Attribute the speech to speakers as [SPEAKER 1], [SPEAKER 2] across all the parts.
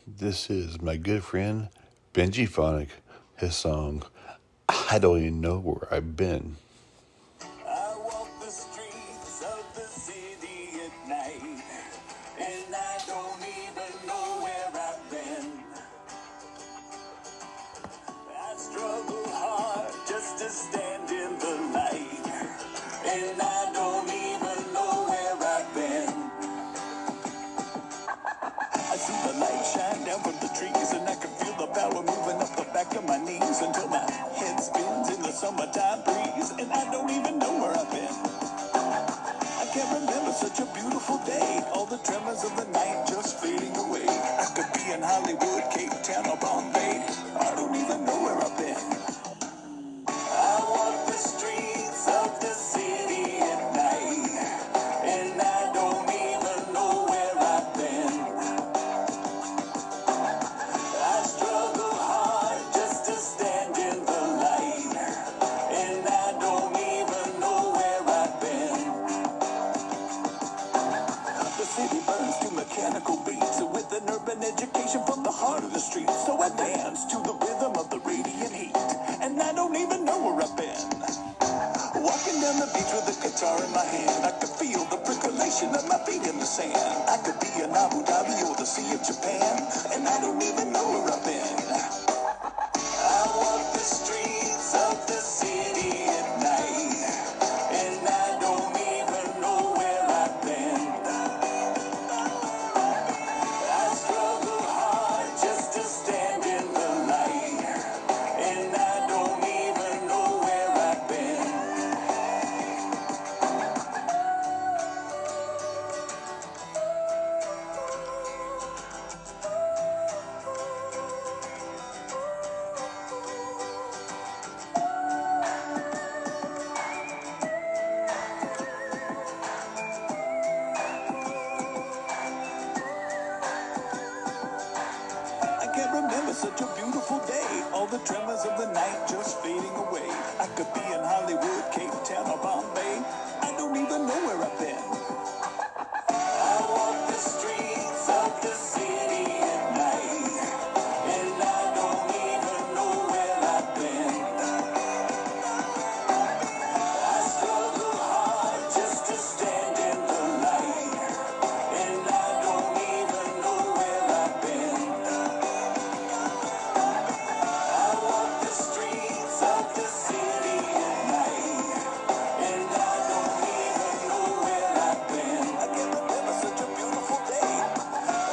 [SPEAKER 1] This is my good friend Benji Phonic, his song, I Don't Even Know Where I've Been.
[SPEAKER 2] I walk the streets of the city at night, and I don't even know where I've been. I struggle hard just to stand in the light, and I don't even know where I've been. I see the light shine down from the trees, and I can feel the power moving up the back of my knees until my head spins in the summertime breeze, and I don't even know where I've been. I can't remember such a beautiful day, all the tremors of the night just fading away. I could be in Hollywood, Cape Town, or Bombay. I don't even know where I've been. I walk the streets of the city at night, and I don't even know where I've been. I struggle hard just to stand in the light, and I don't even know where I've been. The city burns to mechanical beats with an urban education from the heart of the street. So I dance to the rhythm of the radiant heat, and I don't even know where I've been. Walking down the beach with a guitar in my hand, I could feel the percolation of my feet in the sand. I could be in Abu Dhabi or the Sea of Japan, and I don't even know where I've been. I walk the streets of the city at night, and I don't even know where I've been. I struggle hard just to stand in the light, and I don't even know where I've been. I can't remember such a beautiful day, all the tremors of the night just fading away. I could be in Hollywood, Cape Town, or Bombay. I don't even know where I've been. I walk the streets of the city at night, and I don't even know where I've been. I struggle hard just to stand in the light, and I don't even know where I've been. I walk the streets of the city at night, and I don't even know where I've been. I can't remember such a beautiful day.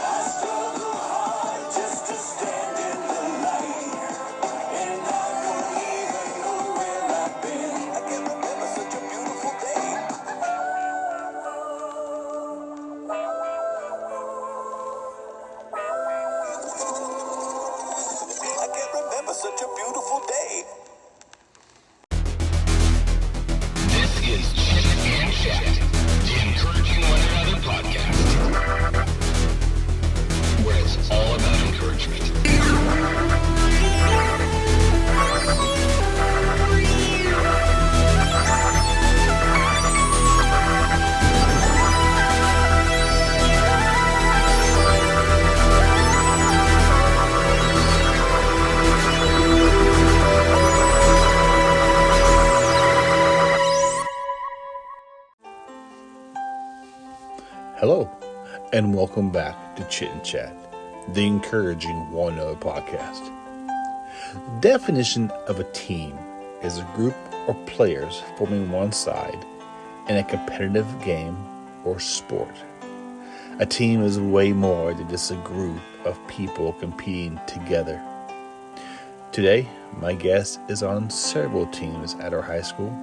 [SPEAKER 2] I struggle hard just to stand in the light, and I don't even know where I've been. I can't remember such a beautiful day. I can't remember such a beautiful day.
[SPEAKER 3] This is Chit and Chat, the Encouraging One Another podcast, where it's all about encouragement.
[SPEAKER 1] Hello, and welcome back to Chit and Chat, the Encouraging One Another podcast. The definition of a team is a group or players forming one side in a competitive game or sport. A team is way more than just a group of people competing together. Today, my guest is on several teams at our high school.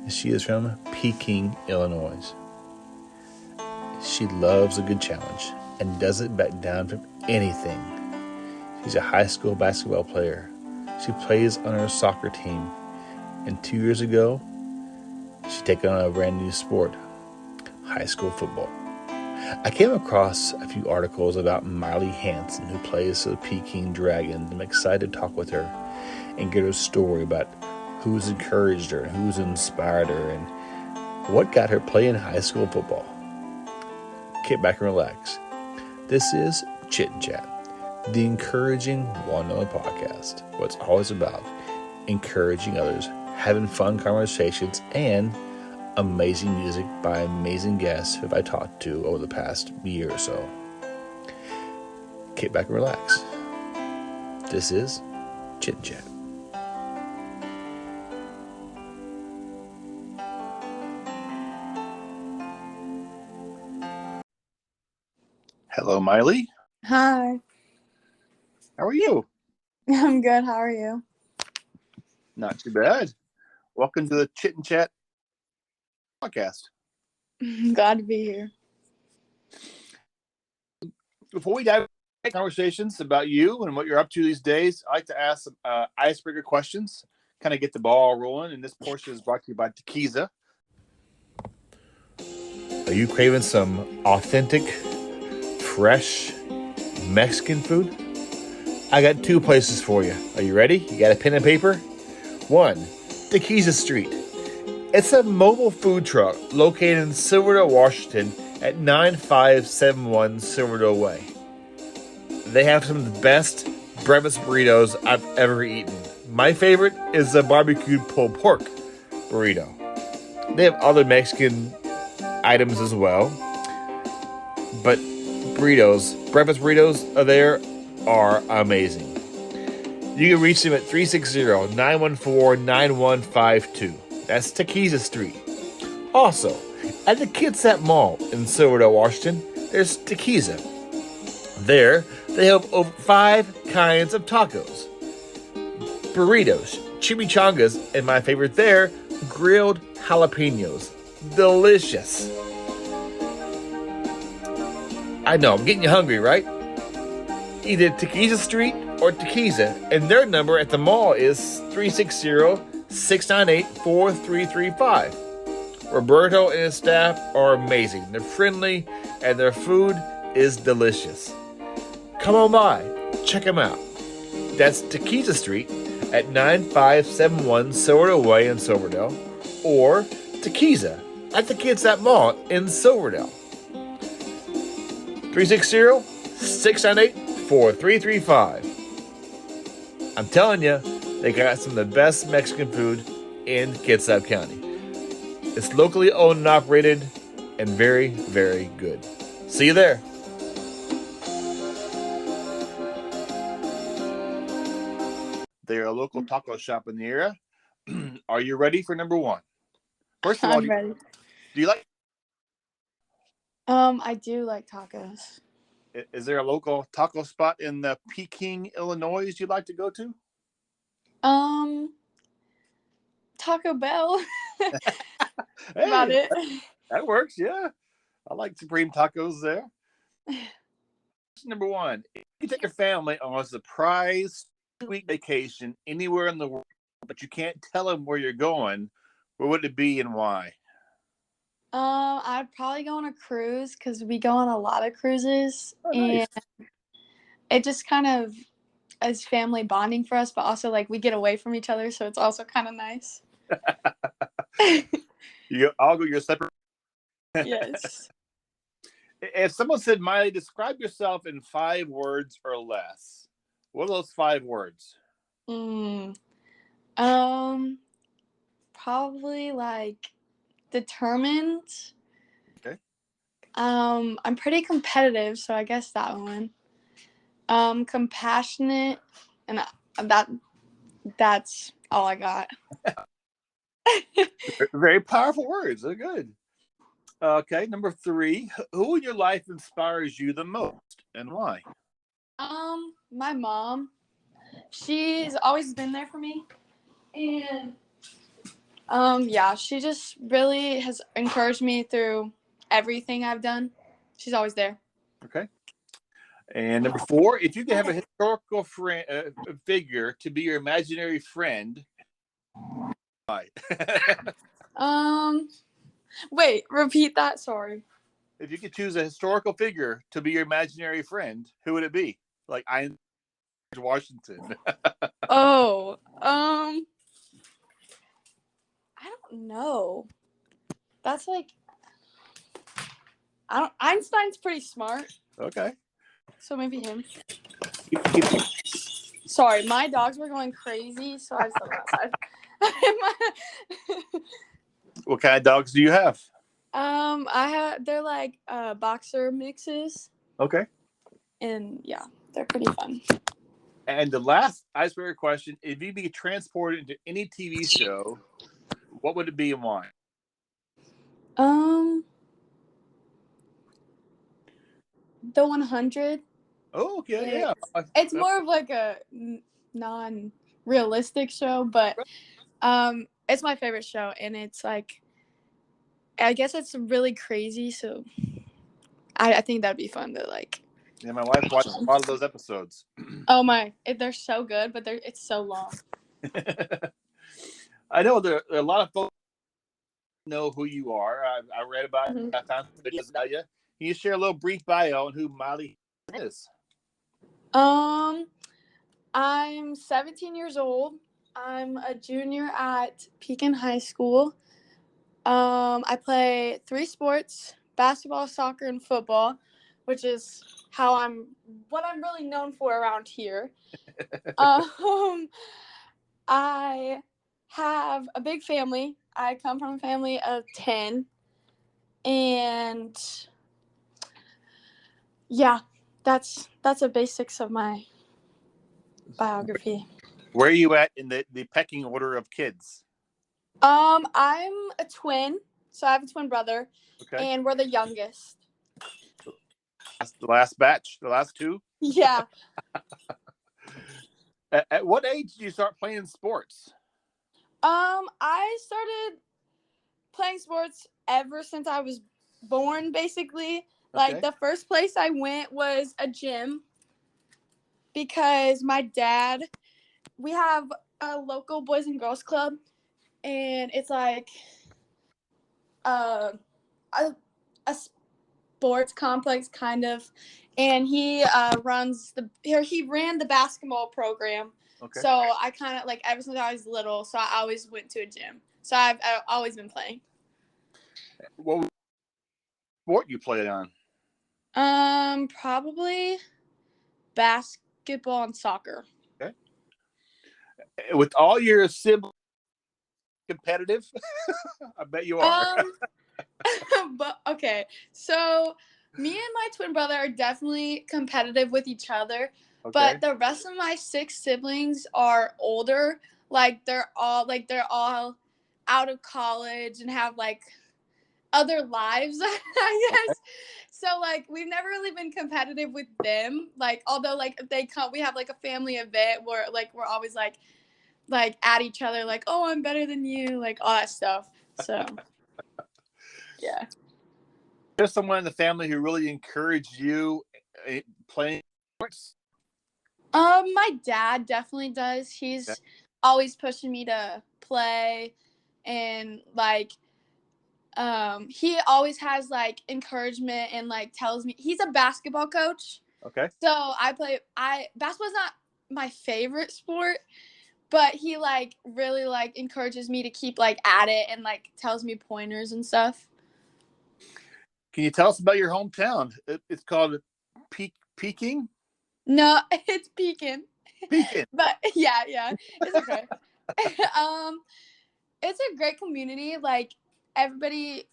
[SPEAKER 1] She is from Peking, Illinois. She loves a good challenge and doesn't back down from anything. She's a high school basketball player. She plays on her soccer team. And 2 years ago, she took on a brand new sport, high school football. I came across a few articles about Mylee Hanson, who plays for the Peking Dragons. I'm excited to talk with her and get her story about who's encouraged her, who's inspired her, and what got her playing high school football. Kick back and relax. This is Chit and Chat, the Encouraging One Another podcast. What's always about encouraging others, having fun conversations, and amazing music by amazing guests who I talked to over the past year or so. Kick back and relax. This is Chit Chat. Hello, Mylee.
[SPEAKER 4] Hi.
[SPEAKER 1] How are you?
[SPEAKER 4] I'm good. How are you?
[SPEAKER 1] Not too bad. Welcome to the Chit and Chat podcast.
[SPEAKER 4] Glad to be here.
[SPEAKER 1] Before we dive into conversations about you and what you're up to these days, I like to ask some icebreaker questions, kind of get the ball rolling. And this portion is brought to you by Tequiza. Are you craving some authentic, fresh Mexican food? I got two places for you. Are you ready? You got a pen and paper? One, Tequiza Street. It's a mobile food truck located in Silverdale, Washington at 9571 Silverdale Way. They have some of the best breakfast burritos I've ever eaten. My favorite is the barbecued pulled pork burrito. They have other Mexican items as well, but breakfast burritos are amazing. You can reach them at 360-914-9152. That's Tequiza Street. Also, at the Kitsap Mall in Silverdale, Washington, there's Tequiza. There, they have over 5 kinds of tacos, burritos, chimichangas, and my favorite there, grilled jalapenos. Delicious. I know, I'm getting you hungry, right? Either Tequiza Street or Tequiza, and their number at the mall is 360-698-4335. Roberto and his staff are amazing. They're friendly, and their food is delicious. Come on by. Check them out. That's Tequiza Street at 9571 Silverdale Way in Silverdale, or Tequiza at the Kitsap Mall in Silverdale. 360-698-4335. I'm telling you, they got some of the best Mexican food in Kitsap County. It's locally owned and operated and very, very good. See you there. They're a local taco shop in the area. Are you ready for number one? First of all,
[SPEAKER 4] I'm ready.
[SPEAKER 1] do you like?
[SPEAKER 4] I do like tacos.
[SPEAKER 1] Is there a local taco spot in the Peking, Illinois you'd like to go to?
[SPEAKER 4] Taco Bell.
[SPEAKER 1] Hey,
[SPEAKER 4] About it.
[SPEAKER 1] That works, yeah. I like Supreme Tacos there. Number one, if you take your family on a surprise 2-week vacation anywhere in the world, but you can't tell them where you're going, where would it be and why?
[SPEAKER 4] I'd probably go on a cruise because we go on a lot of cruises,
[SPEAKER 1] Nice.
[SPEAKER 4] and it just kind of is family bonding for us, but also like we get away from each other, so it's also kind of nice.
[SPEAKER 1] I'll go your separate.
[SPEAKER 4] Yes.
[SPEAKER 1] If someone said, Mylee, describe yourself in 5 words or less, what are those 5 words?
[SPEAKER 4] Probably like determined.
[SPEAKER 1] Okay.
[SPEAKER 4] I'm pretty competitive, so I guess that one. Compassionate, and that's all I got.
[SPEAKER 1] Very powerful words. They're good. Okay, number 3. Who in your life inspires you the most and why?
[SPEAKER 4] My mom. She's always been there for me. And yeah, she just really has encouraged me through everything I've done. She's always there.
[SPEAKER 1] Okay. And number 4, if you could have a historical figure to be your imaginary friend, why?
[SPEAKER 4] Wait, repeat that. Sorry.
[SPEAKER 1] If you could choose a historical figure to be your imaginary friend, who would it be? Like Washington.
[SPEAKER 4] Oh, I don't know. That's like, Einstein's pretty smart.
[SPEAKER 1] Okay.
[SPEAKER 4] So maybe him.
[SPEAKER 1] Keep-
[SPEAKER 4] Sorry, my dogs were going crazy, so I just let them outside.
[SPEAKER 1] What kind of dogs do you have?
[SPEAKER 4] They're like boxer mixes,
[SPEAKER 1] Okay.
[SPEAKER 4] and yeah, they're pretty fun.
[SPEAKER 1] And the last icebreaker question: if you be transported into any TV show, what would it be and why?
[SPEAKER 4] The 100.
[SPEAKER 1] Oh, okay, yeah.
[SPEAKER 4] It's more of like a non-realistic show, but it's my favorite show, and it's like, I guess it's really crazy, so I think that'd be fun to like.
[SPEAKER 1] Yeah, my wife watched a lot of those episodes.
[SPEAKER 4] Oh my, they're so good, but it's so long.
[SPEAKER 1] I know there are a lot of folks who know who you are. I read about it. I found some videos about you. Can you share a little brief bio on who Mylee is?
[SPEAKER 4] I'm 17 years old. I'm a junior at Pekin High School. I play 3 sports: basketball, soccer, and football, which is what I'm really known for around here. I have a big family. I come from a family of 10, and yeah, that's the basics of my biography.
[SPEAKER 1] Where are you at in the pecking order of kids?
[SPEAKER 4] I'm a twin, so I have a twin brother,
[SPEAKER 1] Okay.
[SPEAKER 4] and we're the youngest.
[SPEAKER 1] That's the last batch, the last 2?
[SPEAKER 4] Yeah.
[SPEAKER 1] At what age did you start playing sports?
[SPEAKER 4] I started playing sports ever since I was born, basically. Like, the first place I went was a gym because my dad, we have a local Boys and Girls Club, and it's like a sports complex, kind of, and he ran the basketball program.
[SPEAKER 1] Okay.
[SPEAKER 4] So I kind of like, ever since I was little, so I always went to a gym. So I've always been playing.
[SPEAKER 1] What sport you played on?
[SPEAKER 4] Probably basketball and soccer.
[SPEAKER 1] Okay. With all your siblings competitive? I bet you are.
[SPEAKER 4] But okay, so me and my twin brother are definitely competitive with each other.
[SPEAKER 1] Okay.
[SPEAKER 4] But the rest of my 6 siblings are older. Like, they're all out of college and have like other lives, I guess. So like, we've never really been competitive with them. Like, although like, if they come, we have like a family event where like we're always like at each other, like, oh, I'm better than you, like all that stuff. So yeah.
[SPEAKER 1] There's someone in the family who really encouraged you playing sports?
[SPEAKER 4] My dad definitely does. He's always pushing me to play, and like, he always has like encouragement and like tells me, he's a basketball coach.
[SPEAKER 1] Okay.
[SPEAKER 4] So basketball's not my favorite sport, but he like really like encourages me to keep like at it and like tells me pointers and stuff.
[SPEAKER 1] Can you tell us about your hometown? It's called Peking?
[SPEAKER 4] No, it's Pekin.
[SPEAKER 1] Pekin.
[SPEAKER 4] But yeah, it's okay. It's a great community. Like, everybody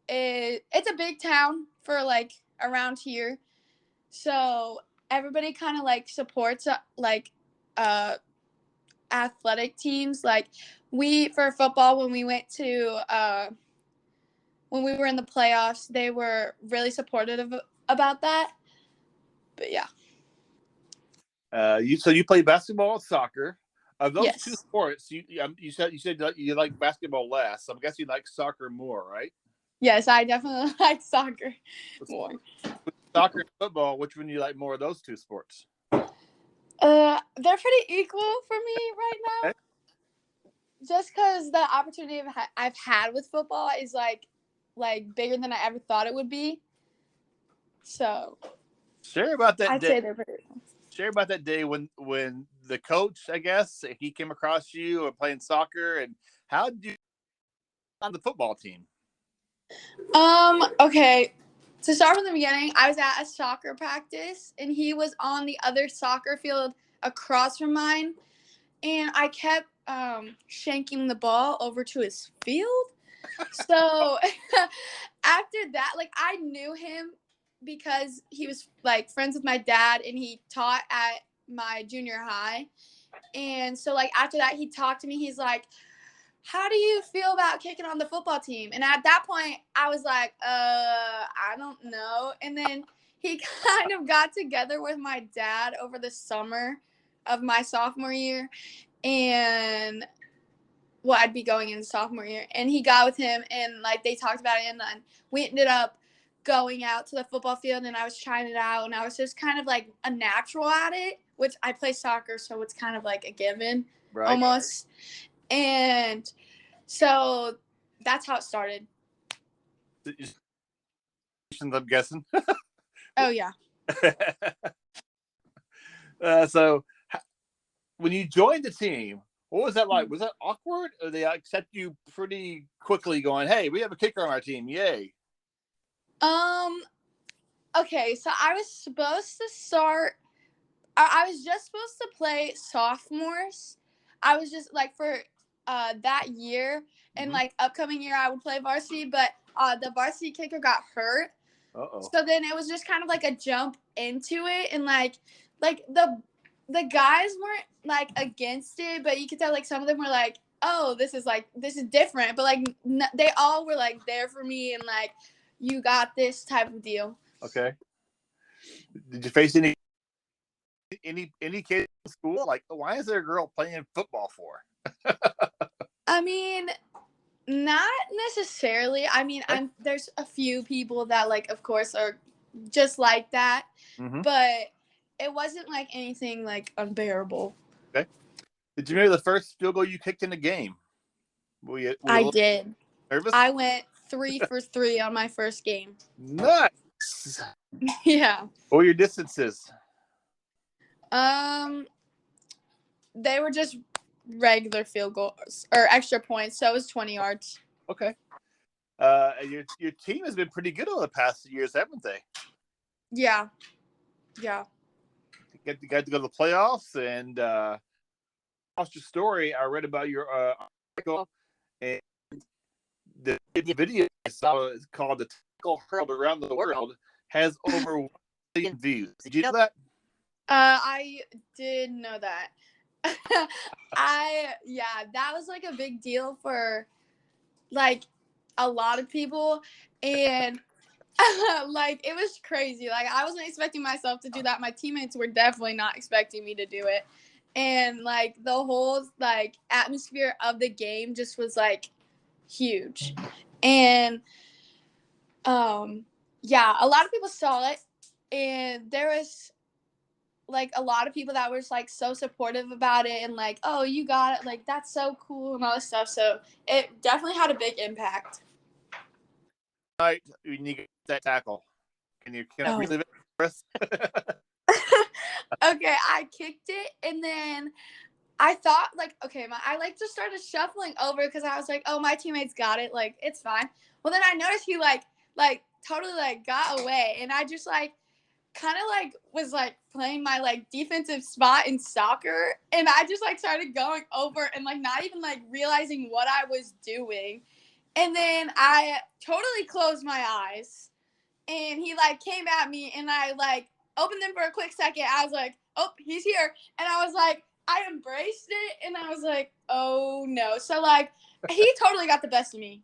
[SPEAKER 4] it's a big town for like around here. So everybody kind of like supports like athletic teams. Like, for football, when we went to when we were in the playoffs, they were really supportive about that. But yeah.
[SPEAKER 1] You play basketball and soccer. Of those
[SPEAKER 4] Yes.
[SPEAKER 1] 2 sports, you said you like basketball less. So I'm guessing you like soccer more, right?
[SPEAKER 4] Yes, I definitely like soccer more.
[SPEAKER 1] With soccer and football, which one do you like more of those 2 sports?
[SPEAKER 4] They're pretty equal for me right now.
[SPEAKER 1] Okay.
[SPEAKER 4] Just because the opportunity I've had with football is like bigger than I ever thought it would be. So
[SPEAKER 1] Share about that
[SPEAKER 4] I'd
[SPEAKER 1] day.
[SPEAKER 4] say they're pretty equal.
[SPEAKER 1] Share about that day when the coach, I guess, he came across you or playing soccer, and how did you on the football team?
[SPEAKER 4] Okay. To start from the beginning, I was at a soccer practice, and he was on the other soccer field across from mine, and I kept shanking the ball over to his field. So after that, like, I knew him because he was like friends with my dad, and he taught at my junior high. And so like after that, he talked to me. He's like, how do you feel about kicking on the football team? And at that point, I was like, I don't know. And then he kind of got together with my dad over the summer of my sophomore year. And well, I'd be going in sophomore year. And he got with him, and like they talked about it. And then we ended up going out to the football field, and I was trying it out. And I was just kind of like a natural at it, which I play soccer, so it's kind of like a given almost. And so that's how it started.
[SPEAKER 5] I'm guessing.
[SPEAKER 4] Oh, yeah.
[SPEAKER 5] So when you joined the team, what was that like? Was that awkward, or they accept you pretty quickly going, hey, we have a kicker on our team, yay?
[SPEAKER 4] Okay, so I was supposed to start I was just supposed to play sophomores. I was just like for that year and like upcoming year I would play varsity, but the varsity kicker got hurt. So then it was just kind of like a jump into it, and like the guys weren't like against it, but you could tell like some of them were like, oh, this is different, but like they all were like there for me and like, you got this type of deal.
[SPEAKER 5] Okay. Did you face any kids in school like, why is there a girl playing football for?
[SPEAKER 4] I mean, not necessarily. I mean, there's a few people that like, of course, are just like that, but it wasn't like anything like unbearable.
[SPEAKER 5] Okay. Did you remember the first field goal you kicked in the game?
[SPEAKER 4] I did.
[SPEAKER 5] Nervous?
[SPEAKER 4] I went 3 for 3 on my first game.
[SPEAKER 5] Nice.
[SPEAKER 4] Yeah.
[SPEAKER 5] What were your distances?
[SPEAKER 4] They were just regular field goals or extra points, so it was 20 yards.
[SPEAKER 5] Okay. Your team has been pretty good over the past years, haven't they?
[SPEAKER 4] Yeah.
[SPEAKER 5] You got to go to the playoffs, and watched your story. I read about your article, and the video I saw is called "The Tackle Hurled Around the World" has over 1 million views. Did you know that?
[SPEAKER 4] I did know that. That was like a big deal for like a lot of people, and like it was crazy. Like I wasn't expecting myself to do that. My teammates were definitely not expecting me to do it, and like the whole like atmosphere of the game just was like huge. And a lot of people saw it, and there was like a lot of people that were just like so supportive about it and like, oh, you got it, like that's so cool and all this stuff. So it definitely had a big impact.
[SPEAKER 5] All right, when you get that tackle, can I relive it for us?
[SPEAKER 4] Okay, I kicked it, and then I thought like, okay, I like just started shuffling over because I was like, oh, my teammates got it, like it's fine. Well, then I noticed he like totally like got away, and I just like kind of like was like playing my like defensive spot in soccer, and I just like started going over and like not even like realizing what I was doing, and then I totally closed my eyes, and he like came at me, and I like opened them for a quick second. I was like, oh, he's here, and I was like, I embraced it, and I was like, oh no. So like he totally got the best of me,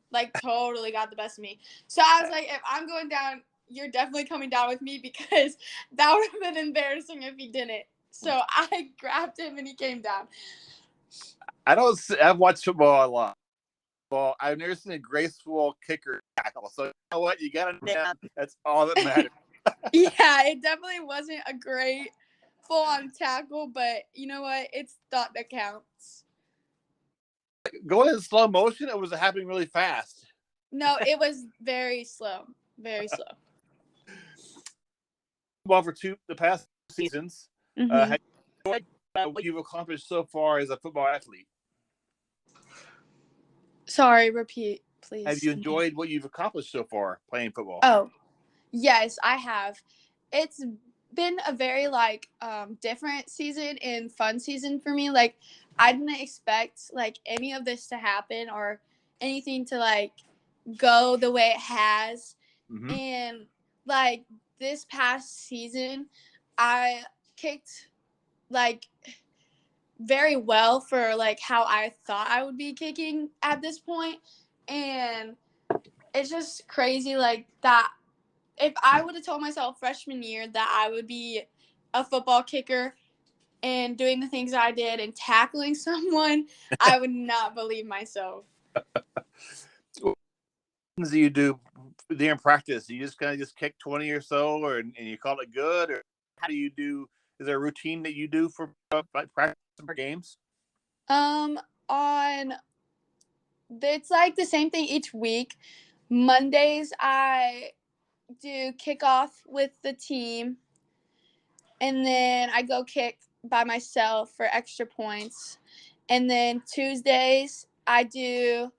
[SPEAKER 4] so I was like, if I'm going down, you're definitely coming down with me, because that would have been embarrassing if he didn't. So I grabbed him and he came down.
[SPEAKER 5] I've watched football a lot. Well, I've never seen a graceful kicker tackle. So you know what? You got it down. That's all that matters.
[SPEAKER 4] Yeah, it definitely wasn't a great full-on tackle, but you know what? It's thought that counts.
[SPEAKER 5] Going in slow motion, or was it happening really fast?
[SPEAKER 4] No, it was very slow. Very slow.
[SPEAKER 5] Well, for the past seasons, have you enjoyed what you've accomplished so far as a football athlete?
[SPEAKER 4] Sorry, repeat, please.
[SPEAKER 5] Have you enjoyed what you've accomplished so far playing football?
[SPEAKER 4] Oh, Yes, I have. It's been a very like different season and fun season for me. Like I didn't expect like any of this to happen or anything to like go the way it has.
[SPEAKER 5] Mm-hmm.
[SPEAKER 4] And like this past season, I kicked like very well for like how I thought I would be kicking at this point. And it's just crazy like that if I would have told myself freshman year that I would be a football kicker and doing the things I did and tackling someone, I would not believe myself.
[SPEAKER 5] Things do you do there in practice? You just kind of just kick 20 or so, and you call it good, or how do you do? Is there a routine that you do for like practice for games?
[SPEAKER 4] On it's like the same thing each week. Mondays I do kickoff with the team, and then I go kick by myself for extra points. And then Tuesdays I do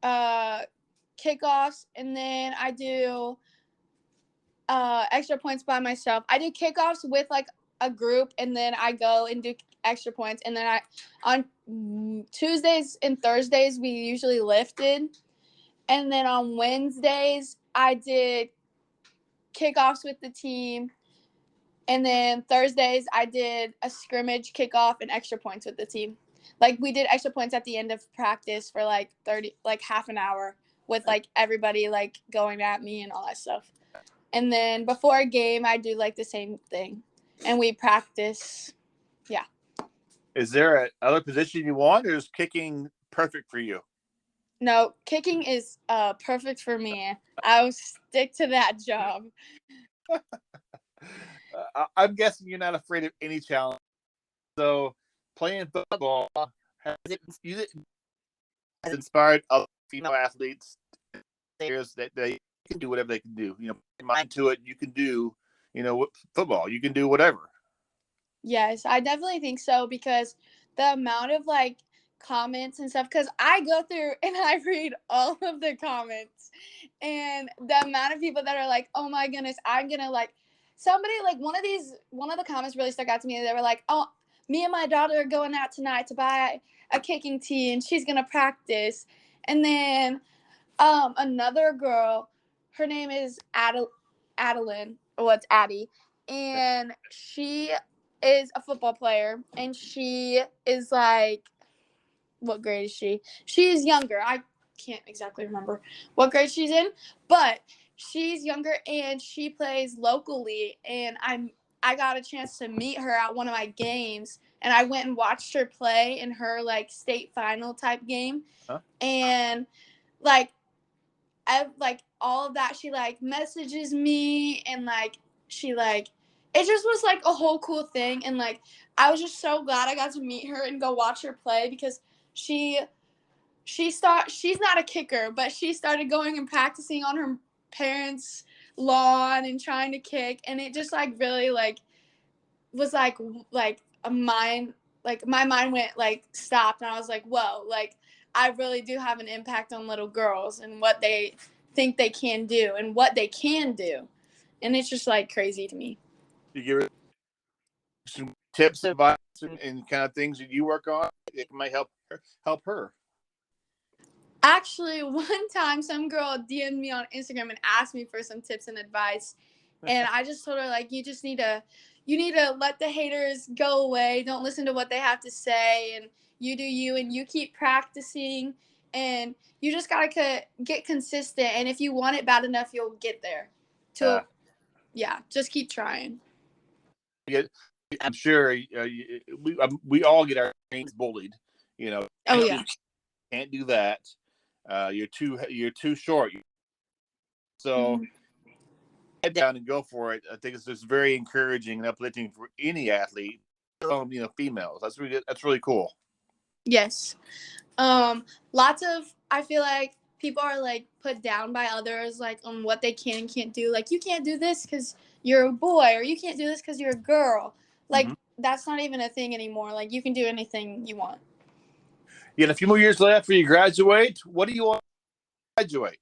[SPEAKER 4] uh kickoffs, and then I do extra points by myself. I do kickoffs with like a group, and then I go and do extra points. And then I on Tuesdays and Thursdays we usually lifted, and then on Wednesdays I did kickoffs with the team, and then Thursdays I did a scrimmage kickoff and extra points with the team. Like we did extra points at the end of practice for like 30 like half an hour with like everybody like going at me and all that stuff. And then before a game, I do like the same thing, and we practice. Yeah.
[SPEAKER 5] Is there another position you want, or is kicking perfect for you?
[SPEAKER 4] No, kicking is perfect for me. I'll stick to that job.
[SPEAKER 5] I'm guessing you're not afraid of any challenge. So playing football has inspired other female athletes that they can do whatever they can do. You know, put your mind to it. You can do, football. You can do whatever.
[SPEAKER 4] Yes, I definitely think so because the amount of like comments and stuff, because I go through and I read all of the comments, and the amount of people that are like, oh my goodness, I'm gonna like somebody like one of the comments really stuck out to me. They were like, oh, me and my daughter are going out tonight to buy a kicking tee and she's gonna practice. And then another girl, her name is Adeline, or it's Addie, and she is a football player, and she is like, what grade is she? She's younger. I can't exactly remember what grade she's in, but she's younger and she plays locally, and I got a chance to meet her at one of my games, and I went and watched her play in her like state final type game.
[SPEAKER 5] Huh?
[SPEAKER 4] And like like all of that, she like messages me, and like she like it just was like a whole cool thing. And like I was just so glad I got to meet her and go watch her play because she's not a kicker, but she started going and practicing on her parents' lawn and trying to kick, and it just like really like was like a mind, like my mind went like stopped, and I was like, whoa, like I really do have an impact on little girls and what they think they can do and what they can do. And it's just like crazy to me.
[SPEAKER 5] You give her some tips, advice, and kind of things that you work on. It might help her.
[SPEAKER 4] Actually, one time some girl DM'd me on Instagram and asked me for some tips and advice. And I just told her like you need to let the haters go away. Don't listen to what they have to say, and you do you, and you keep practicing, and you just got to get consistent, and if you want it bad enough, you'll get there. Yeah, just keep trying.
[SPEAKER 5] Yeah, I'm sure we all get our names bullied.
[SPEAKER 4] Oh yeah.
[SPEAKER 5] Can't do that. You're too short. So head down and go for it. I think it's just very encouraging and uplifting for any athlete, females. That's really cool.
[SPEAKER 4] Yes. Lots of, I feel like people are like put down by others, like on what they can and can't do. Like you can't do this because you're a boy, or you can't do this because you're a girl. Like that's not even a thing anymore. Like you can do anything you want.
[SPEAKER 5] You got a few more years left before you graduate. What do you want to graduate?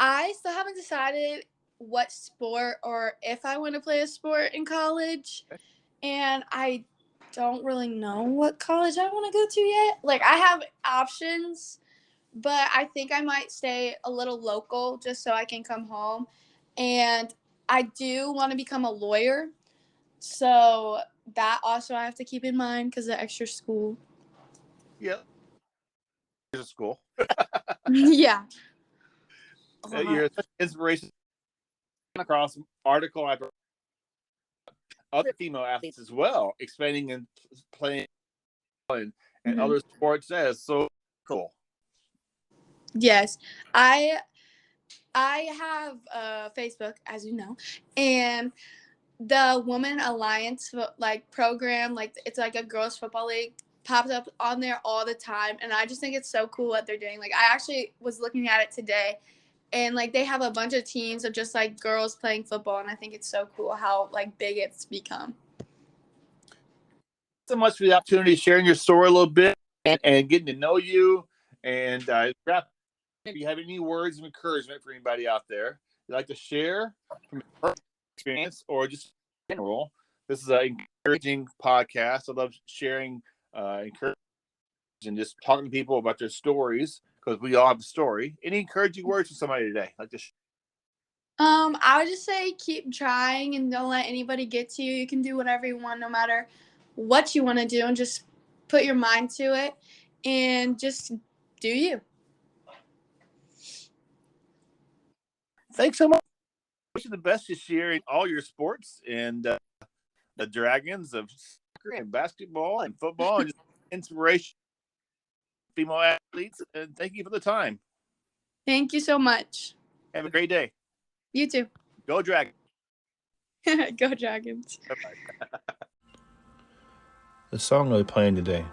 [SPEAKER 4] I still haven't decided what sport or if I want to play a sport in college. And I don't really know what college I want to go to yet. Like, I have options, but I think I might stay a little local just so I can come home. And I do want to become a lawyer. So that also I have to keep in mind because of extra school.
[SPEAKER 5] Yeah. Here's a school.
[SPEAKER 4] Yeah.
[SPEAKER 5] You're such an inspiration. Across article after other female athletes as well, expanding and playing and other sports. As so cool.
[SPEAKER 4] Yes. I have Facebook, as you know, and the Women Alliance like program, like it's like a girls football league, pops up on there all the time, and I just think it's so cool what they're doing. Like, I actually was looking at it today, and like they have a bunch of teams of just like girls playing football, and I think it's so cool how like big it's become.
[SPEAKER 5] So much for the opportunity, sharing your story a little bit and getting to know you. And if you have any words of encouragement for anybody out there you'd like to share from your experience or just in general, this is an encouraging podcast. I love sharing encouragement and just talking to people about their stories because we all have a story. Any encouraging words for somebody today? Like to
[SPEAKER 4] I would just say keep trying and don't let anybody get to you. You can do whatever you want, no matter what you want to do, and just put your mind to it and just do you.
[SPEAKER 5] Thanks so much. Wish you the best this year in all your sports and the Dragons of soccer and basketball and football and just inspiration female athletes. And thank you for the time.
[SPEAKER 4] Thank you so much.
[SPEAKER 5] Have a great day.
[SPEAKER 4] You too.
[SPEAKER 5] Go Dragons.
[SPEAKER 4] Go Dragons.
[SPEAKER 5] Bye-bye.
[SPEAKER 1] The song I'll be playing today,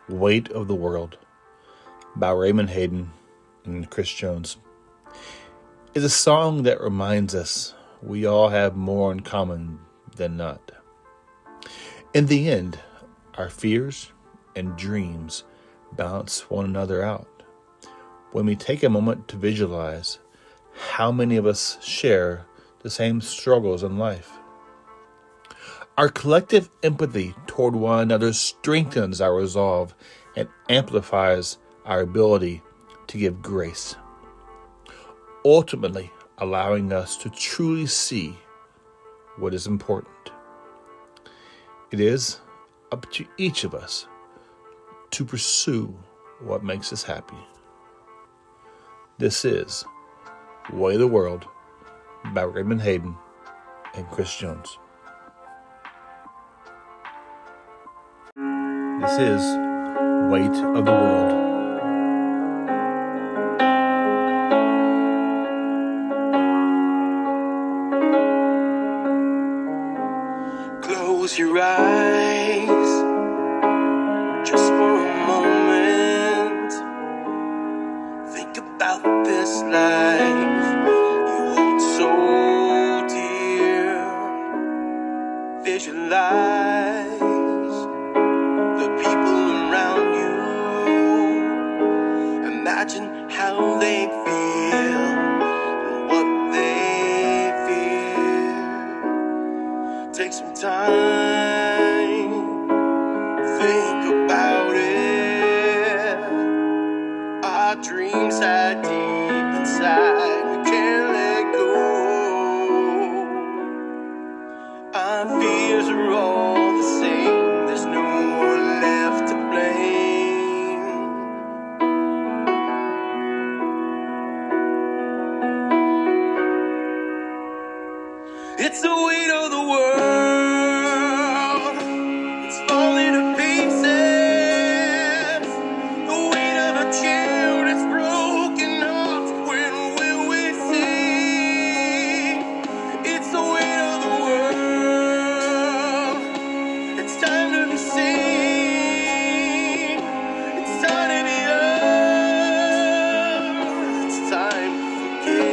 [SPEAKER 1] Weight of the World, by Raymond Hayden and Chris Jones, is a song that reminds us we all have more in common than not. In the end, our fears and dreams balance one another out. When we take a moment to visualize how many of us share the same struggles in life. Our collective empathy toward one another strengthens our resolve and amplifies our ability to give grace, ultimately allowing us to truly see what is important. It is up to each of us to pursue what makes us happy. This is Way of the World by Raymond Hayden and Chris Jones. This is Weight of the World.
[SPEAKER 2] Close your eyes just for a moment. Think about this life you hold so dear. Visualize the people around you. Imagine how they feel and what they fear. Take some time, think about it. Our dreams hide deep inside, we can't let go. Our fears are all the same, there's no one left to blame. It's the weight of the world, it's falling to pieces. The weight of a child that's broken heart, when will we see? It's the weight of the world, it's time to be seen. It's time to be loved, it's time to forgive.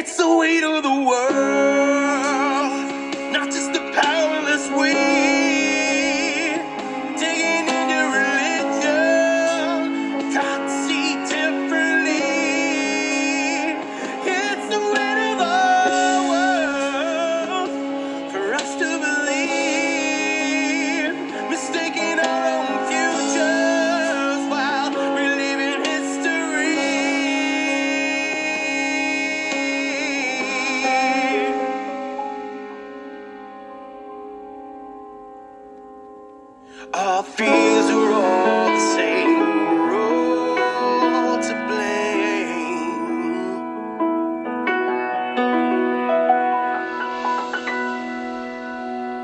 [SPEAKER 2] It's the weight of the world, not just the powerless we. Digging into religion, taught to see differently. It's the weight of the world for us to believe, mistaking our own futures while reliving history. Our fears are all the same, we're all to blame.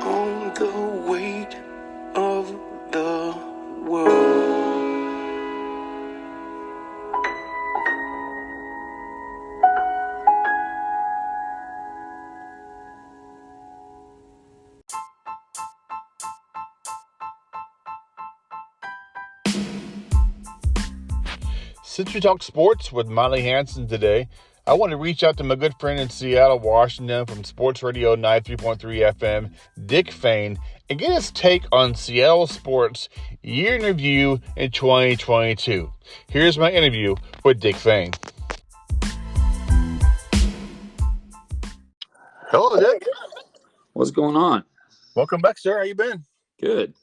[SPEAKER 2] On the weight of the world.
[SPEAKER 1] Since we talk sports with Mylee Hanson today, I want to reach out to my good friend in Seattle, Washington from Sports Radio 93.3 FM, Dick Fain, and get his take on Seattle sports year in review in 2022. Here's my interview with Dick Fain. Hello, Dick.
[SPEAKER 6] What's going on?
[SPEAKER 1] Welcome back, sir. How you been?
[SPEAKER 6] Good.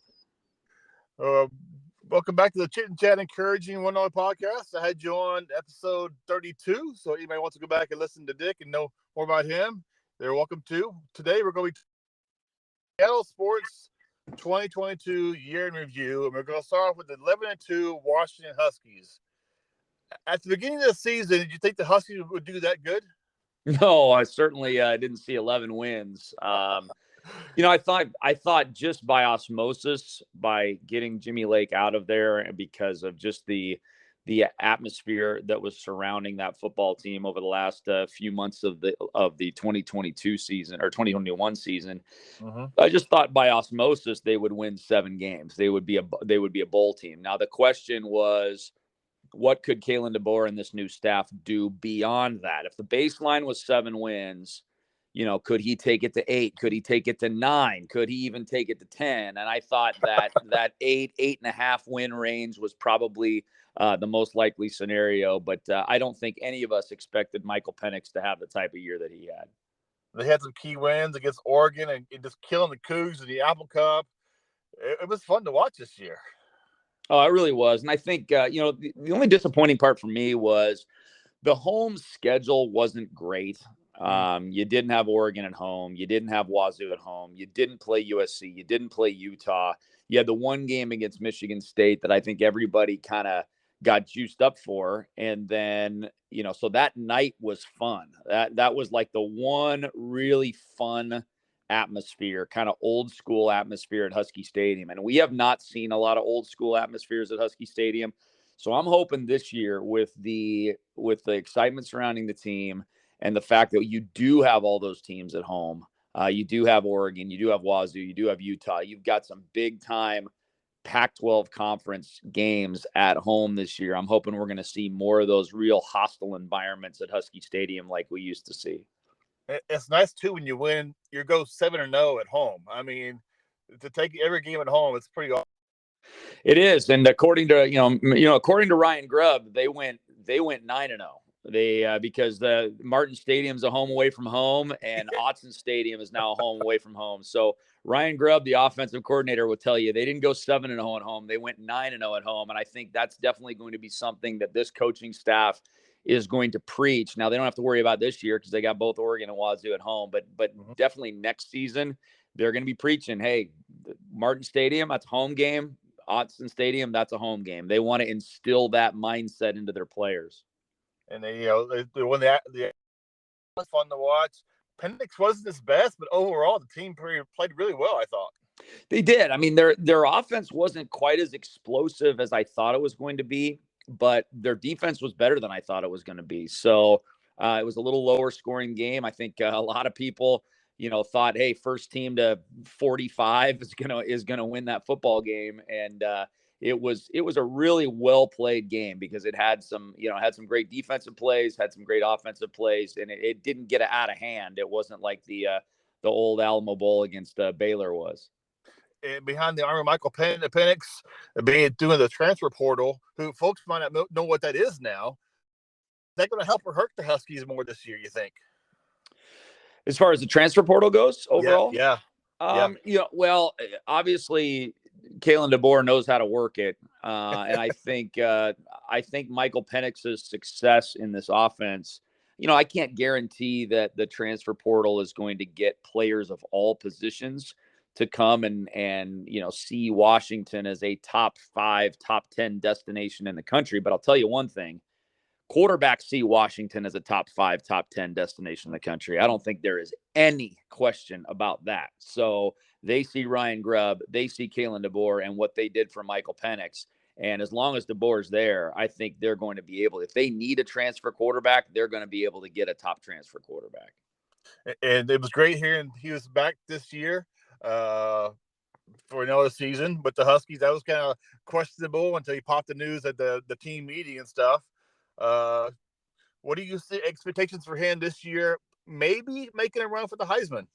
[SPEAKER 1] Welcome back to the Chit and Chat Encouraging One Dollar Podcast. I had you on episode 32, so anybody wants to go back and listen to Dick and know more about him, they're welcome to. Today we're going to be Seattle Sports 2022 year in review, and we're going to start off with the 11-2 Washington Huskies. At the beginning of the season, did you think the Huskies would do that good?
[SPEAKER 6] No, I certainly didn't see 11 wins. I thought just by osmosis, by getting Jimmy Lake out of there, and because of just the atmosphere that was surrounding that football team over the last few months of the 2022 season or 2021 season, I just thought by osmosis they would win 7 games. They would be a bowl team. Now the question was, what could Kalen DeBoer and this new staff do beyond that? If the baseline was 7 wins, could he take it to 8? Could he take it to 9? Could he even take it to 10? And I thought that 8.5 win range was probably the most likely scenario. But I don't think any of us expected Michael Penix to have the type of year that he had.
[SPEAKER 1] They had some key wins against Oregon and just killing the Cougs in the Apple Cup. It was fun to watch this year.
[SPEAKER 6] Oh, it really was. And I think, the only disappointing part for me was the home schedule wasn't great. You didn't have Oregon at home. You didn't have Wazoo at home. You didn't play USC. You didn't play Utah. You had the one game against Michigan State that I think everybody kind of got juiced up for. And then, so that night was fun. That was like the one really fun atmosphere, kind of old school atmosphere at Husky Stadium. And we have not seen a lot of old school atmospheres at Husky Stadium. So I'm hoping this year with the excitement surrounding the team and the fact that you do have all those teams at home, you do have Oregon, you do have Wazoo, you do have Utah, you've got some big time Pac-12 conference games at home this year. I'm hoping we're going to see more of those real hostile environments at Husky Stadium like we used to see.
[SPEAKER 1] It's nice too when you win. You go 7-0 at home. I mean, to take every game at home, it's pretty awesome.
[SPEAKER 6] It is, and according to Ryan Grubb, they went 9-0. They because the Martin Stadium's a home away from home, and Autzen Stadium is now a home away from home. So Ryan Grubb, the offensive coordinator, will tell you they didn't go 7-0 at home. They went 9-0 at home, and I think that's definitely going to be something that this coaching staff is going to preach. Now they don't have to worry about this year because they got both Oregon and Wazoo at home, but definitely next season they're going to be preaching, hey, Martin Stadium, that's a home game. Autzen Stadium, that's a home game. They want to instill that mindset into their players.
[SPEAKER 1] And they won the it was fun to watch. Penix wasn't his best, but overall the team played really well, I thought.
[SPEAKER 6] They did. I mean, their offense wasn't quite as explosive as I thought it was going to be, but their defense was better than I thought it was going to be. So it was a little lower scoring game. I think a lot of people, thought, hey, first team to 45 is gonna win that football game, and it was a really well played game because it had some great defensive plays, had some great offensive plays, and it didn't get out of hand. It wasn't like the old Alamo Bowl against Baylor was.
[SPEAKER 5] And behind the arm of Michael Penix, being doing the transfer portal, who folks might not know what that is now. Is that going to help or hurt the Huskies more this year, you think?
[SPEAKER 6] As far as the transfer portal goes overall?
[SPEAKER 5] Yeah.
[SPEAKER 6] Well, obviously Kalen DeBoer knows how to work it. And I think Michael Penix's success in this offense, I can't guarantee that the transfer portal is going to get players of all positions to come and see Washington as a top 5, top 10 destination in the country. But I'll tell you one thing. Quarterbacks see Washington as a top 5, top 10 destination in the country. I don't think there is any question about that. So they see Ryan Grubb, they see Kalen DeBoer and what they did for Michael Penix. And as long as DeBoer's there, I think they're going to be able, if they need a transfer quarterback, they're going to be able to get a top transfer quarterback.
[SPEAKER 5] And it was great hearing he was back this year for another season. But the Huskies, that was kind of questionable until he popped the news at the team meeting and stuff. What do you see expectations for him this year? Maybe making a run for the Heisman.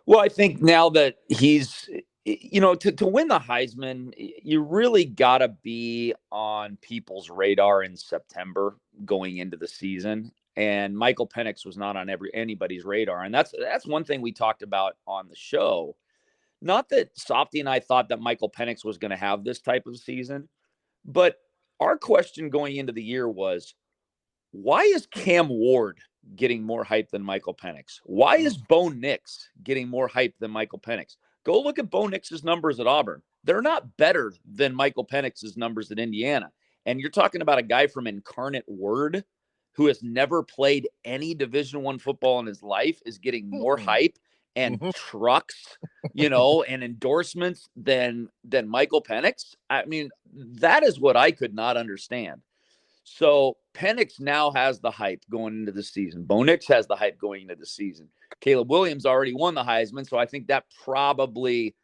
[SPEAKER 6] Well, I think now that he's, to win the Heisman, you really got to be on people's radar in September going into the season. And Michael Penix was not on anybody's radar. And that's one thing we talked about on the show. Not that Softy and I thought that Michael Penix was going to have this type of season, but our question going into the year was, why is Cam Ward getting more hype than Michael Penix? Why is Bo Nix getting more hype than Michael Penix? Go look at Bo Nix's numbers at Auburn. They're not better than Michael Penix's numbers at Indiana. And you're talking about a guy from Incarnate Word who has never played any Division I football in his life is getting more hype and trucks, and endorsements than Michael Penix. I mean, that is what I could not understand. So Penix now has the hype going into the season. Bo Nix has the hype going into the season. Caleb Williams already won the Heisman, so I think that probably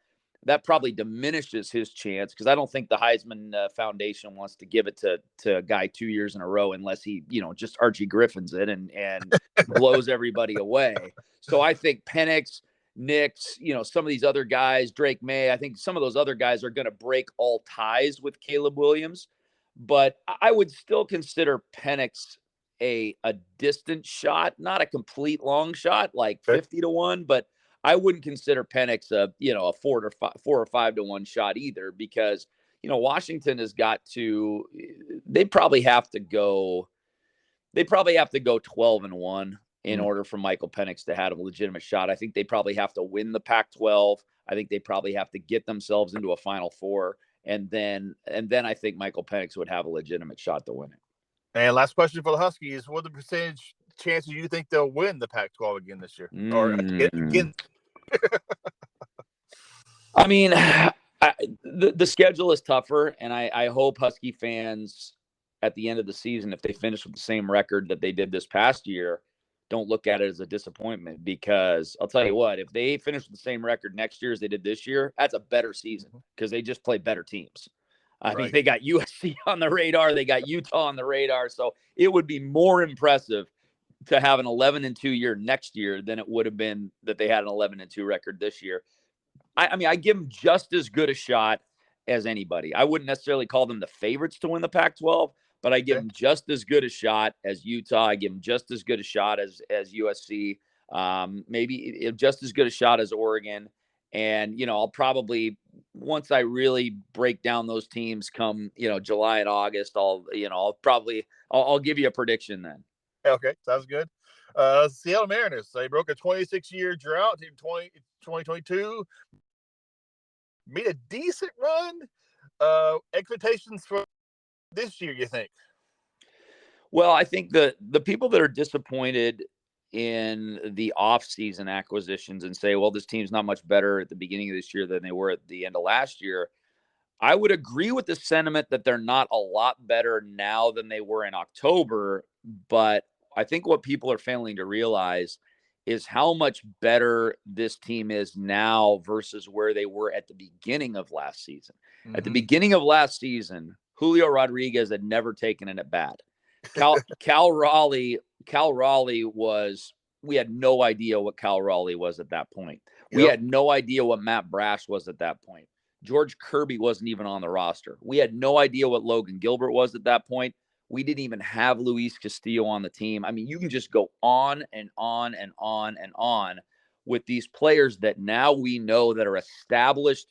[SPEAKER 6] diminishes his chance because I don't think the Heisman Foundation wants to give it to a guy 2 years in a row unless he, just Archie Griffins it and blows everybody away. So I think Penix, Nix, some of these other guys, Drake May, I think some of those other guys are going to break all ties with Caleb Williams. But I would still consider Penix a distant shot, not a complete long shot, like 50-1, but I wouldn't consider Penix a 4 or 5-1 shot either, because, Washington has got to, they probably have to go 12-1 in order for Michael Penix to have a legitimate shot. I think they probably have to win the Pac-12. I think they probably have to get themselves into a Final Four. And then I think Michael Penix would have a legitimate shot to win it.
[SPEAKER 5] And last question for the Huskies: what are the percentage chances you think they'll win the Pac-12 again this year, or again?
[SPEAKER 6] I mean, the schedule is tougher, and I hope Husky fans at the end of the season, if they finish with the same record that they did this past year, don't look at it as a disappointment, because I'll tell you what, if they finish with the same record next year as they did this year, that's a better season because they just play better teams. I mean, they got USC on the radar. They got Utah on the radar. So it would be more impressive to have an 11-2 year next year than it would have been that they had an 11-2 record this year. I mean, I give them just as good a shot as anybody. I wouldn't necessarily call them the favorites to win the Pac-12, but I give them just as good a shot as Utah. I give them just as good a shot as USC, maybe just as good a shot as Oregon. And, I'll probably, once I really break down those teams come, July and August, I'll give you a prediction then.
[SPEAKER 5] Okay, sounds good. Seattle Mariners, they broke a 26-year drought in 2022. Made a decent run. Expectations for this year, you think?
[SPEAKER 6] Well, I think the people that are disappointed in the off-season acquisitions and say, well, this team's not much better at the beginning of this year than they were at the end of last year, I would agree with the sentiment that they're not a lot better now than they were in October. But I think what people are failing to realize is how much better this team is now versus where they were at the beginning of last season. At the beginning of last season, Julio Rodriguez had never taken it at bat. Cal Raleigh was, we had no idea what Cal Raleigh was at that point. We had no idea what Matt Brash was at that point. George Kirby wasn't even on the roster. We had no idea what Logan Gilbert was at that point. We didn't even have Luis Castillo on the team. I mean, you can just go on and on and on and on with these players that now we know that are established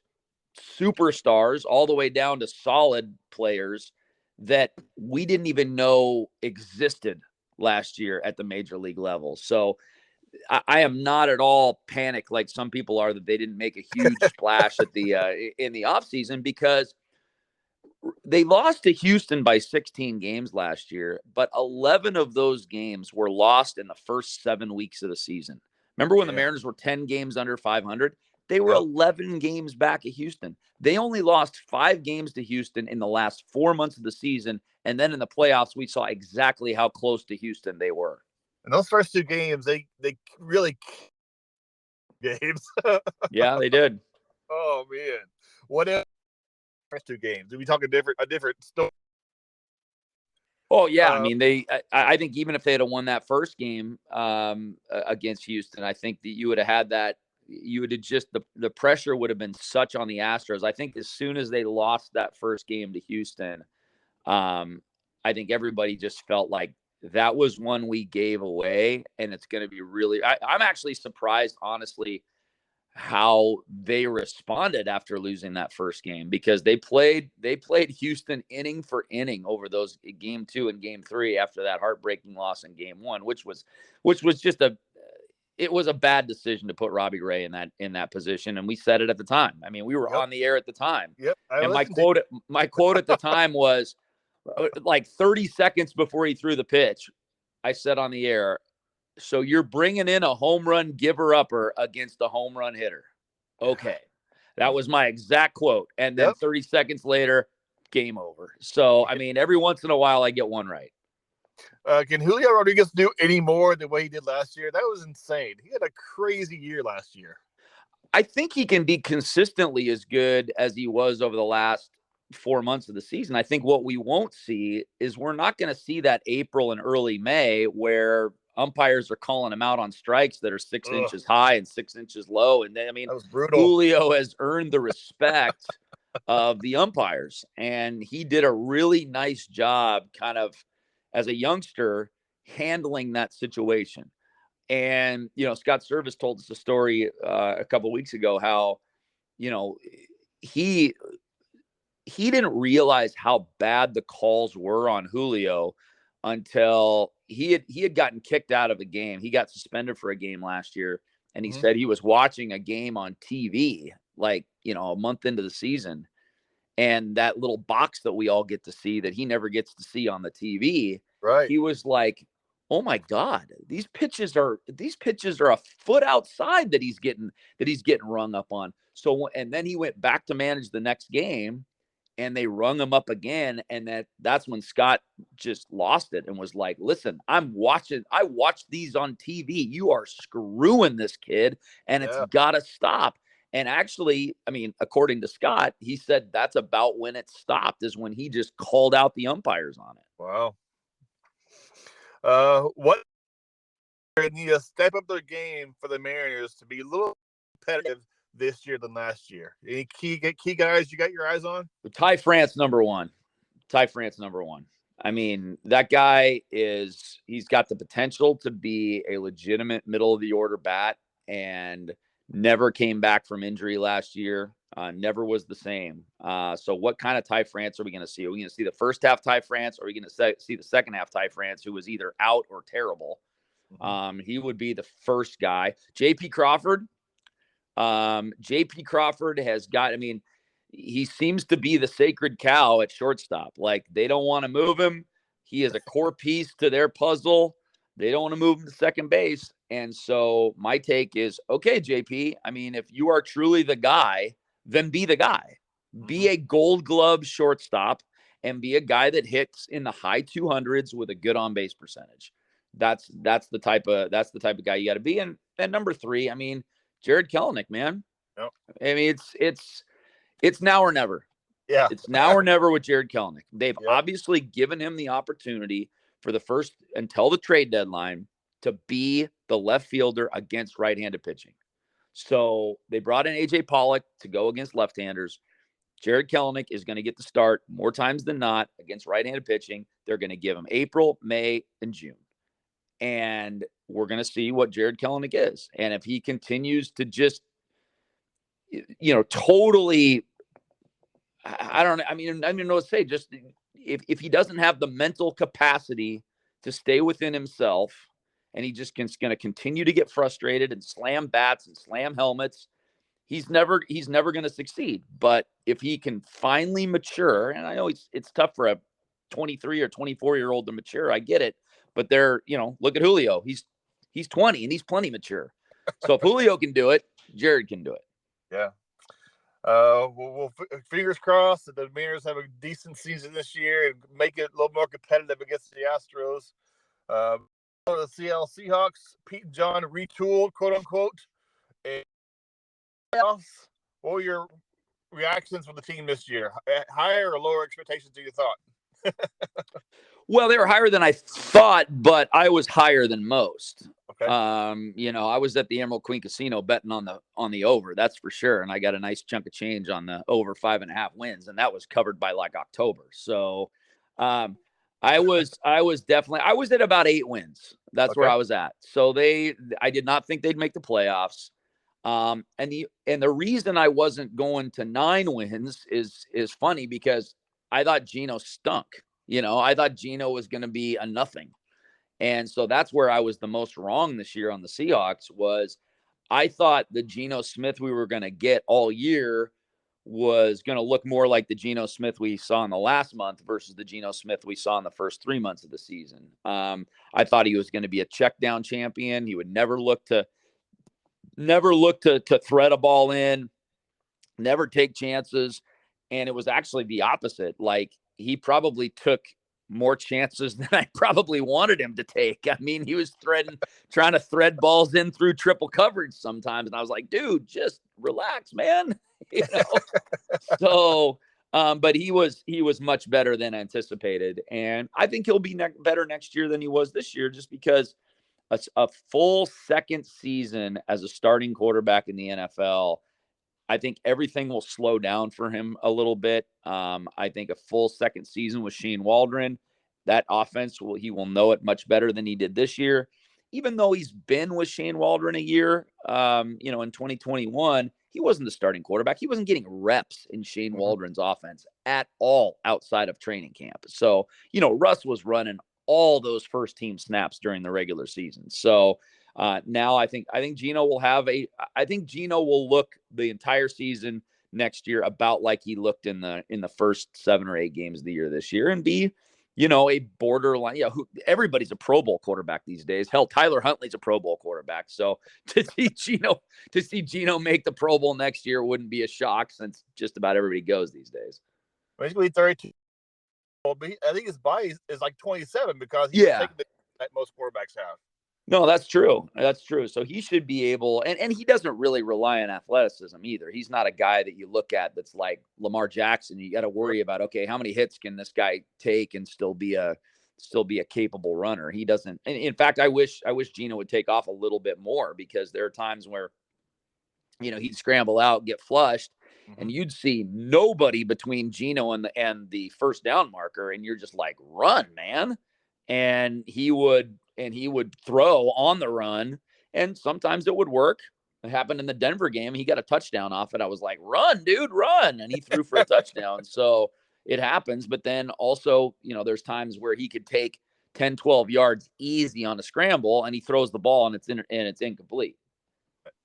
[SPEAKER 6] superstars all the way down to solid players that we didn't even know existed last year at the major league level. So I am not at all panicked like some people are that they didn't make a huge splash at the in the offseason, because they lost to Houston by 16 games last year, but 11 of those games were lost in the first 7 weeks of the season. Remember when the Mariners were 10 games under 500? They were 11 games back at Houston. They only lost 5 games to Houston in the last 4 months of the season. And then in the playoffs, we saw exactly how close to Houston they were.
[SPEAKER 5] And those first 2 games, they really games.
[SPEAKER 6] Yeah, they did.
[SPEAKER 5] Oh man, what if first 2 games? Did we talk a different story?
[SPEAKER 6] Oh yeah, I mean I think even if they had won that first game against Houston, I think that you would have had that. You would have just the pressure would have been such on the Astros. I think as soon as they lost that first game to Houston, I think everybody just felt like that was one we gave away, and it's going to be really. I'm actually surprised, honestly, how they responded after losing that first game, because they played Houston inning for inning over those game 2 and game 3 after that heartbreaking loss in game 1, which was just it was a bad decision to put Robbie Ray in that position. And we said it at the time. I mean, we were on the air at the time.
[SPEAKER 5] Yep.
[SPEAKER 6] And my quote at the time was like 30 seconds before he threw the pitch, I said on the air, "So you're bringing in a home run giver-upper against a home run hitter." Okay. That was my exact quote. And then 30 seconds later, game over. So, I mean, every once in a while I get one right.
[SPEAKER 5] Can Julio Rodriguez do any more the way he did last year? That was insane. He had a crazy year last year.
[SPEAKER 6] I think he can be consistently as good as he was over the last 4 months of the season. I think what we won't see is we're not going to see that April and early May where umpires are calling him out on strikes that are 6 inches high and 6 inches low. And then, I mean,
[SPEAKER 5] that was brutal.
[SPEAKER 6] Julio has earned the respect of the umpires, and he did a really nice job kind of as a youngster handling that situation. And, you know, Scott Service told us a story a couple of weeks ago, how, you know, he didn't realize how bad the calls were on Julio until he had gotten kicked out of a game. He got suspended for a game last year. And he said he was watching a game on TV, like, you know, a month into the season. And that little box that we all get to see that he never gets to see on the TV.
[SPEAKER 5] Right.
[SPEAKER 6] He was like, "Oh my God, these pitches are a foot outside that he's getting rung up on." So, and then he went back to manage the next game, and they rung him up again. And that's when Scott just lost it and was like, "Listen, I watched these on TV. You are screwing this kid, and it's got to stop." And actually, I mean, according to Scott, he said that's about when it stopped, is when he just called out the umpires on it.
[SPEAKER 5] Wow. What need to step up their game for the Mariners to be a little competitive this year than last year? Any key guys you got your eyes on?
[SPEAKER 6] Ty France, number one. I mean, that guy he's got the potential to be a legitimate middle of the order bat, and never came back from injury last year. Never was the same. So what kind of Ty France are we going to see? Are we going to see the first half Ty France, or are we going to see the second half Ty France, who was either out or terrible? He would be the first guy. JP Crawford. JP Crawford has got, I mean, he seems to be the sacred cow at shortstop. Like, they don't want to move him. He is a core piece to their puzzle. They don't want to move him to second base. And so my take is, okay, JP, I mean, if you are truly the guy, then be the guy. Be a Gold Glove shortstop and be a guy that hits in the high 200s with a good on base percentage. That's the type of guy you got to be. And number 3, I mean, Jared Kelenic, man.
[SPEAKER 5] Yep.
[SPEAKER 6] I mean, it's now or never.
[SPEAKER 5] Yeah.
[SPEAKER 6] It's now or never with Jared Kelenic. They've
[SPEAKER 5] Yep.
[SPEAKER 6] obviously given him the opportunity for the first until the trade deadline to be the left fielder against right-handed pitching. So they brought in AJ Pollock to go against left-handers. Jared Kelenic is going to get the start more times than not against right-handed pitching. They're going to give him April, May, and June. And we're going to see what Jared Kelenic is. And if he continues to just, totally, I don't know. I don't know what to say. Just if he doesn't have the mental capacity to stay within himself and he just going to continue to get frustrated and slam bats and slam helmets, he's never going to succeed. But if he can finally mature, and I know it's tough for a 23 or 24-year-old to mature, I get it. But look at Julio. He's 20 and he's plenty mature. So if Julio can do it, Jared can do it.
[SPEAKER 5] Yeah. We'll fingers crossed that the Mariners have a decent season this year and make it a little more competitive against the Astros. The Seattle Seahawks, Pete and John retooled, quote unquote. And what were your reactions from the team this year? Higher or lower expectations than you thought?
[SPEAKER 6] Well, they were higher than I thought, but I was higher than most.
[SPEAKER 5] Okay.
[SPEAKER 6] I was at the Emerald Queen Casino betting on the over, that's for sure. And I got a nice chunk of change on the over 5.5 wins, and that was covered by like October. So I was at about 8 wins. That's where I was at. So I did not think they'd make the playoffs. And the reason I wasn't going to 9 wins is funny because I thought Geno stunk. I thought Geno was going to be a nothing. And so that's where I was the most wrong this year on the Seahawks. Was I thought the Geno Smith we were going to get all year was going to look more like the Geno Smith we saw in the last month versus the Geno Smith we saw in the first 3 months of the season. I thought he was going to be a check down champion. He would never look to thread a ball in, never take chances. And it was actually the opposite. Like, he probably took more chances than I probably wanted him to take. I mean, he was trying to thread balls in through triple coverage sometimes. And I was like, dude, just relax, man. So, but he was much better than anticipated. And I think he'll be better next year than he was this year, just because a full second season as a starting quarterback in the NFL, I think everything will slow down for him a little bit. I think a full second season with Shane Waldron, that offense he will know it much better than he did this year. Even though he's been with Shane Waldron a year, in 2021, he wasn't the starting quarterback. He wasn't getting reps in Shane Waldron's offense at all outside of training camp. So, Russ was running all those first team snaps during the regular season. So, now I think Geno will look the entire season next year about like he looked in the first 7 or 8 games of the year this year, and be, a borderline. Yeah, everybody's a Pro Bowl quarterback these days. Hell, Tyler Huntley's a Pro Bowl quarterback. So to see Geno make the Pro Bowl next year wouldn't be a shock, since just about everybody goes these days.
[SPEAKER 5] Basically 32. I think his body is like 27 because he's taking that most quarterbacks have.
[SPEAKER 6] No, that's true. That's true. So he should be able, and he doesn't really rely on athleticism either. He's not a guy that you look at that's like Lamar Jackson. You got to worry about, okay, how many hits can this guy take and still be a capable runner? He doesn't. And in fact, I wish Geno would take off a little bit more, because there are times where, he'd scramble out, get flushed, and you'd see nobody between Geno and the first down marker, and you're just like, run, man. And he would throw on the run, and sometimes it would work. It happened in the Denver game. He got a touchdown off it. I was like, run, dude, run. And he threw for a touchdown. So it happens. But then also, there's times where he could take 10, 12 yards easy on a scramble, and he throws the ball and it's incomplete.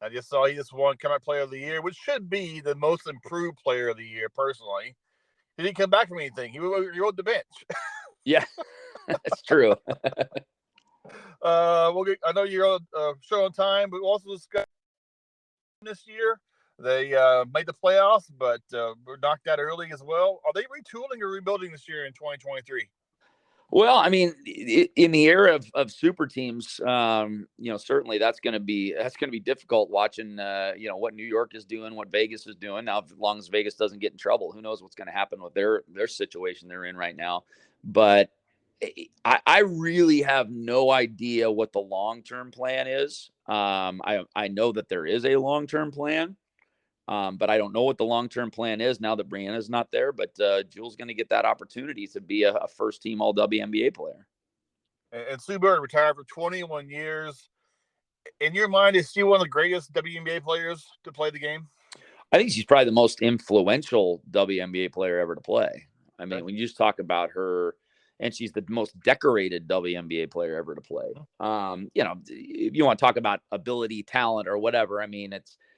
[SPEAKER 5] I just saw he just won comeback player of the year, which should be the most improved player of the year, personally. He didn't come back from anything. He rode the bench.
[SPEAKER 6] Yeah, that's true.
[SPEAKER 5] I know you're on show on time, but we'll also discuss this year. They made the playoffs, but were knocked out early as well. Are they retooling or rebuilding this year in 2023?
[SPEAKER 6] Well, I mean, in the era of super teams, certainly that's going to be difficult watching, what New York is doing, what Vegas is doing. Now, as long as Vegas doesn't get in trouble, who knows what's going to happen with their situation they're in right now. But I really have no idea what the long term plan is. I know that there is a long term plan. But I don't know what the long-term plan is now that Brianna's not there. But Jewel's going to get that opportunity to be a first-team All WNBA player.
[SPEAKER 5] And Sue Bird retired for 21 years. In your mind, is she one of the greatest WNBA players to play the game?
[SPEAKER 6] I think she's probably the most influential WNBA player ever to play. I mean, when you just talk about her, and she's the most decorated WNBA player ever to play. If you want to talk about ability, talent, or whatever, I mean,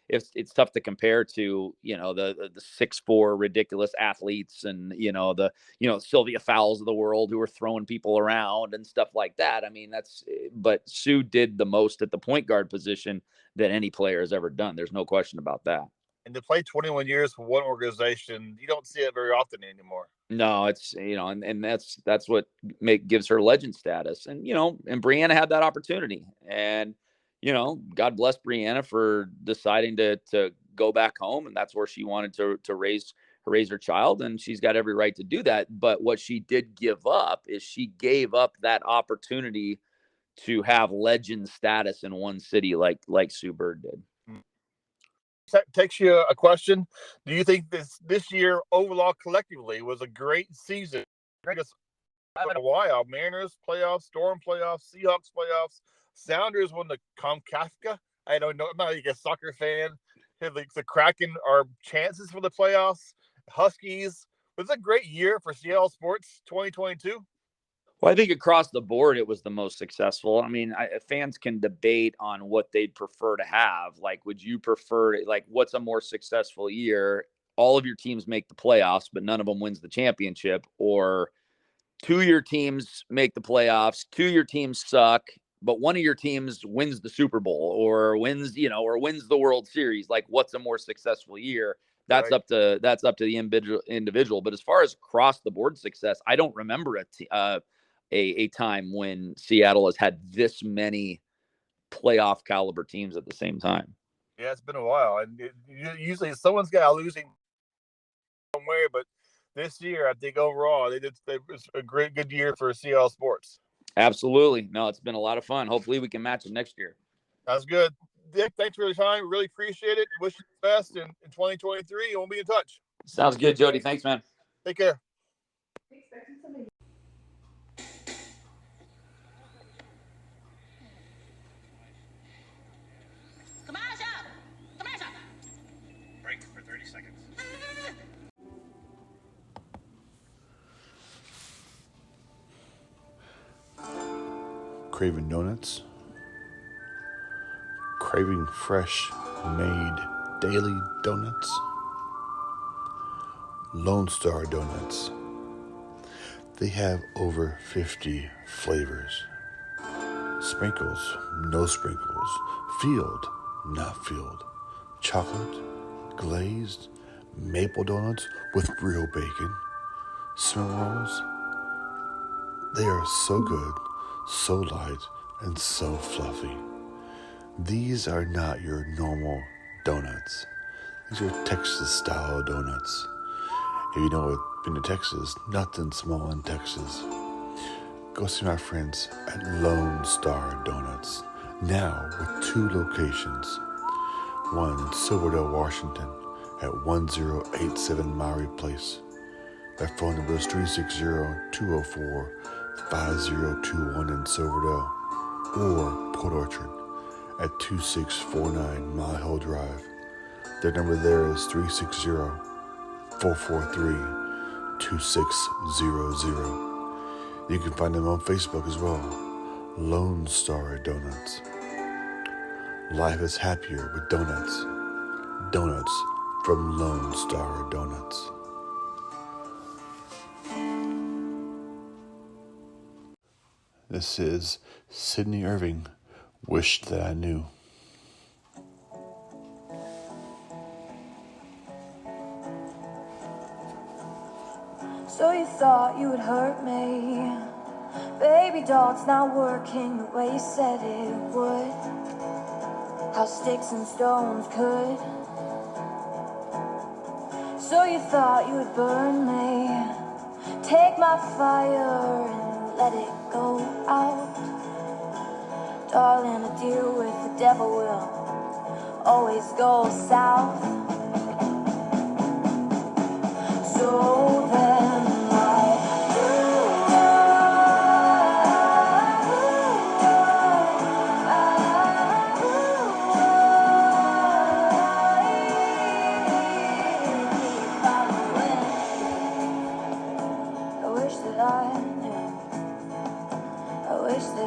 [SPEAKER 6] it's tough to compare to the 6'4" ridiculous athletes and the Sylvia Fowles of the world who are throwing people around and stuff like that. I mean, but Sue did the most at the point guard position that any player has ever done. There's no question about that.
[SPEAKER 5] And to play 21 years for one organization, you don't see it very often anymore.
[SPEAKER 6] No, it's and that's what gives her legend status. And and Brianna had that opportunity, and God bless Brianna for deciding to go back home, and that's where she wanted to raise her child, and she's got every right to do that. But what she did give up is she gave up that opportunity to have legend status in one city like Sue Bird did.
[SPEAKER 5] Takes you a question. Do you think this year overall collectively was a great season? Greatest in a while. Mariners playoffs, Storm playoffs, Seahawks playoffs. Sounders won the Comcafka. I don't know. I'm not like a soccer fan. The Kraken are chances for the playoffs. Huskies. Was it a great year for Seattle sports 2022?
[SPEAKER 6] Well, I think across the board, it was the most successful. I mean, fans can debate on what they'd prefer to have. Like, would you prefer, what's a more successful year? All of your teams make the playoffs, but none of them wins the championship. Or 2 of your teams make the playoffs, 2 of your teams suck, but one of your teams wins the Super Bowl or wins the World Series. Like, what's a more successful year? That's right. Up to the individual. But as far as across the board success, I don't remember a time when Seattle has had this many playoff caliber teams at the same time.
[SPEAKER 5] Yeah, it's been a while, and usually someone's got a losing somewhere. But this year, I think overall, it was a good year for Seattle sports.
[SPEAKER 6] Absolutely, no, it's been a lot of fun. Hopefully, we can match it next year.
[SPEAKER 5] That's good, Dick. Thanks for your time. Really appreciate it. Wish you the best in 2023, and we'll be in touch.
[SPEAKER 6] Sounds good, Jody. Thanks, man.
[SPEAKER 5] Take care.
[SPEAKER 3] Break for 30 seconds.
[SPEAKER 1] Craving donuts? Craving fresh made daily donuts? Lone Star Donuts. They have over 50 flavors. Sprinkles, no sprinkles. Filled, not filled. Chocolate, glazed, maple donuts with real bacon. Cinnamon rolls. They are so good, so light, and so fluffy. These are not your normal donuts. These are Texas-style donuts. If you know what, been to Texas, nothing small in Texas. Go see my friends at Lone Star Donuts, now with 2 locations. One in Silverdale, Washington, at 1087 Maury Place. Their phone number is 360-204-5021 in Silverdale, or Port Orchard at 2649 Mile Hill Drive. Their number there is 360-443-2600. You can find them on Facebook as well. Lone Star Donuts. Life is happier with donuts. Donuts from Lone Star Donuts. This is Sydney Irving, Wished That I Knew.
[SPEAKER 7] So you thought you would hurt me,
[SPEAKER 2] Baby doll, it's not working the way you said it would. How sticks and stones could. So you thought you would burn me. Take my fire and let it go out. Darling, a deal with the devil will always go south. So then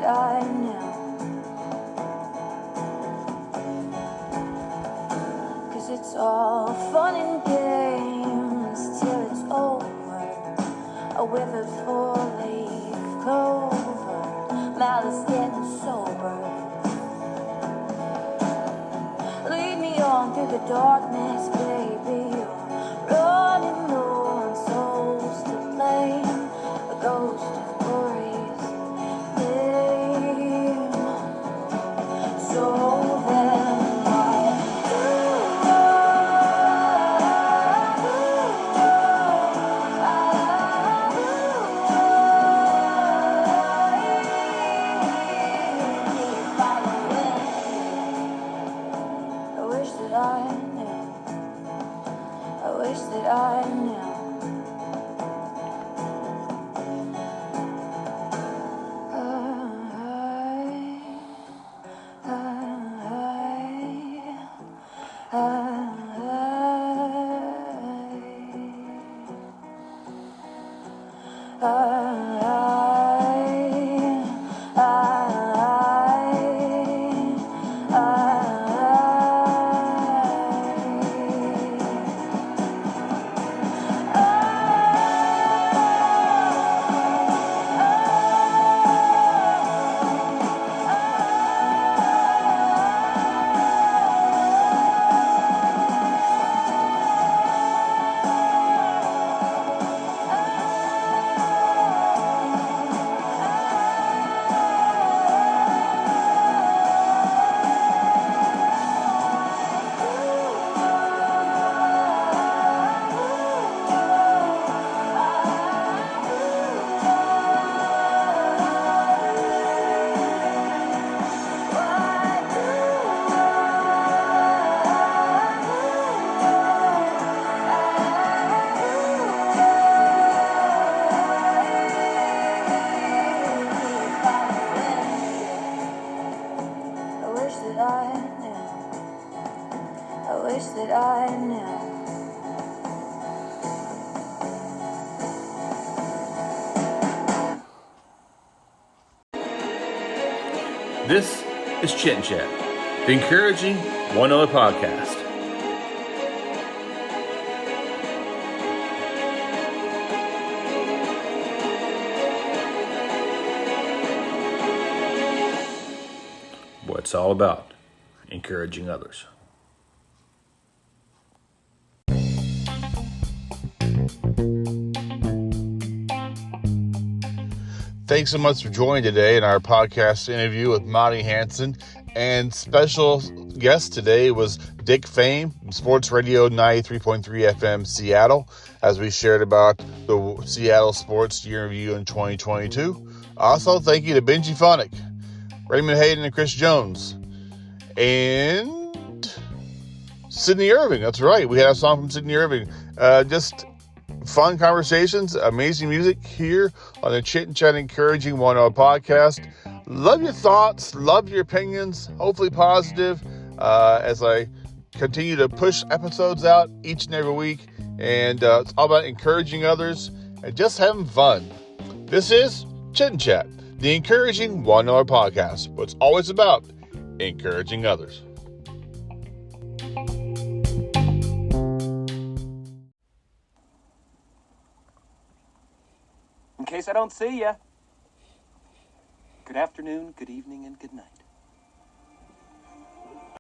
[SPEAKER 2] I knew. 'Cause it's all fun and games till it's over. A withered four-leaf clover, malice getting sober. Lead me on through the darkness, baby. You're running low on souls to blame. A ghost of glories. So then I knew. That I knew.
[SPEAKER 1] This is Chit and Chat, the encouraging one other podcast. What it's all about, encouraging others. Thanks so much for joining today in our podcast interview with Mylee Hanson. And special guest today was Dick Fame from Sports Radio 93.3 FM Seattle, as we shared about the Seattle sports year review in 2022. Also, thank you to Benji Phonic, Raymond Hayden, and Chris Jones. And Sydney Irving. That's right. We had a song from Sydney Irving. Just fun conversations, amazing music here on the Chit and Chat Encouraging One Hour podcast. Love your thoughts, love your opinions, hopefully positive, as I continue to push episodes out each and every week. And it's all about encouraging others and just having fun. This is Chit and Chat, the Encouraging One Hour podcast, but it's always about encouraging others.
[SPEAKER 7] In case I don't see ya, good afternoon, good evening, and good night.